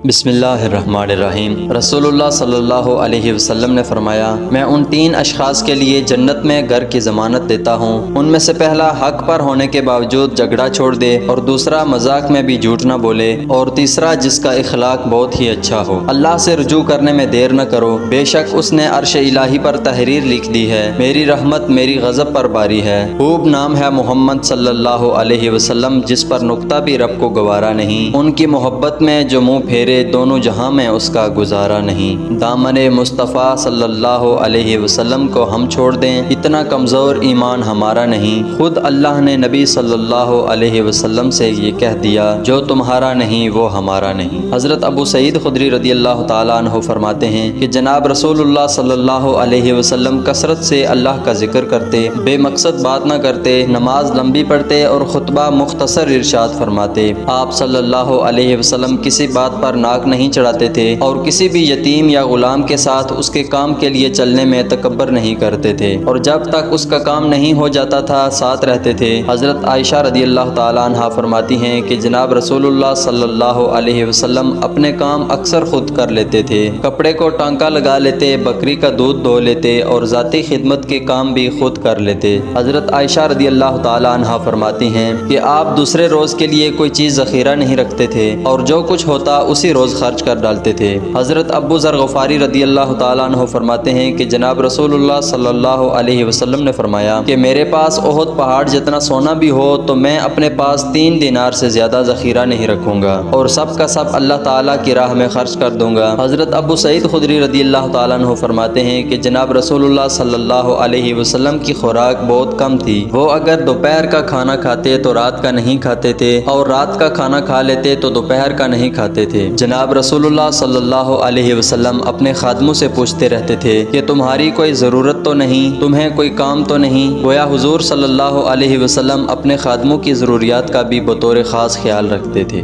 بسم اللہ الرحمن الرحیم۔ رسول اللہ صلی اللہ علیہ وسلم نے فرمایا، میں ان 3 اشخاص کے لیے جنت میں گھر کی ضمانت دیتا ہوں، ان میں سے پہلا حق پر ہونے کے باوجود جھگڑا چھوڑ دے، اور دوسرا مذاق میں بھی جھوٹ نہ بولے، اور تیسرا جس کا اخلاق بہت ہی اچھا ہو۔ اللہ سے رجوع کرنے میں دیر نہ کرو، بے شک اس نے عرش الہی پر تحریر لکھ دی ہے، میری رحمت میری غضب پر باری ہے۔ خوب نام ہے محمد صلی اللہ علیہ وسلم، جس پر نقطہ بھی رب کو گوارا نہیں، ان کی محبت میں جو منہ پھیرے دونوں جہاں میں اس کا گزارا نہیں۔ دامن مصطفیٰ صلی اللہ علیہ وسلم کو ہم چھوڑ دیں، اتنا کمزور ایمان ہمارا نہیں۔ خود اللہ نے نبی صلی اللہ علیہ وسلم سے یہ کہہ دیا، جو تمہارا نہیں وہ ہمارا نہیں۔ حضرت ابو سعید خدری رضی اللہ تعالیٰ عنہ فرماتے ہیں کہ جناب رسول اللہ صلی اللہ علیہ وسلم کثرت سے اللہ کا ذکر کرتے، بے مقصد بات نہ کرتے، نماز لمبی پڑھتے اور خطبہ مختصر ارشاد فرماتے۔ آپ صلی اللہ علیہ وسلم کسی بات پر ناک نہیں چڑھاتے تھے، اور کسی بھی یتیم یا غلام کے ساتھ اس کے کام کے لیے چلنے میں تکبر نہیں کرتے تھے، اور جب تک اس کا کام نہیں ہو جاتا تھا ساتھ رہتے تھے۔ حضرت عائشہ رضی اللہ تعالیٰ عنہا فرماتی ہیں کہ جناب رسول اللہ صلی اللہ علیہ وسلم اپنے کام اکثر خود کر لیتے تھے، کپڑے کو ٹانکا لگا لیتے، بکری کا دودھ دھو لیتے، اور ذاتی خدمت کے کام بھی خود کر لیتے۔ حضرت عائشہ رضی اللہ تعالیٰ عنہا فرماتی ہیں کہ آپ دوسرے روز کے لیے کوئی چیز ذخیرہ نہیں رکھتے تھے، اور جو کچھ ہوتا اسی روز خرچ کر ڈالتے تھے۔ حضرت ابو ذر غفاری رضی اللہ تعالیٰ عنہ فرماتے ہیں کہ جناب رسول اللہ صلی اللہ علیہ وسلم نے فرمایا کہ میرے پاس احد پہاڑ جتنا سونا بھی ہو تو میں اپنے پاس 3 دینار سے زیادہ ذخیرہ نہیں رکھوں گا، اور سب کا سب اللہ تعالیٰ کی راہ میں خرچ کر دوں گا۔ حضرت ابو سعید خدری رضی اللہ تعالیٰ عنہ فرماتے ہیں کہ جناب رسول اللہ صلی اللہ علیہ وسلم کی خوراک بہت کم تھی، وہ اگر دوپہر کا کھانا کھاتے تو رات کا نہیں کھاتے تھے، اور رات کا کھانا کھا لیتے تو دوپہر کا نہیں کھاتے تھے۔ جناب رسول اللہ صلی اللہ علیہ وسلم اپنے خادموں سے پوچھتے رہتے تھے کہ تمہاری کوئی ضرورت تو نہیں، تمہیں کوئی کام تو نہیں؟ گویا حضور صلی اللہ علیہ وسلم اپنے خادموں کی ضروریات کا بھی بطور خاص خیال رکھتے تھے۔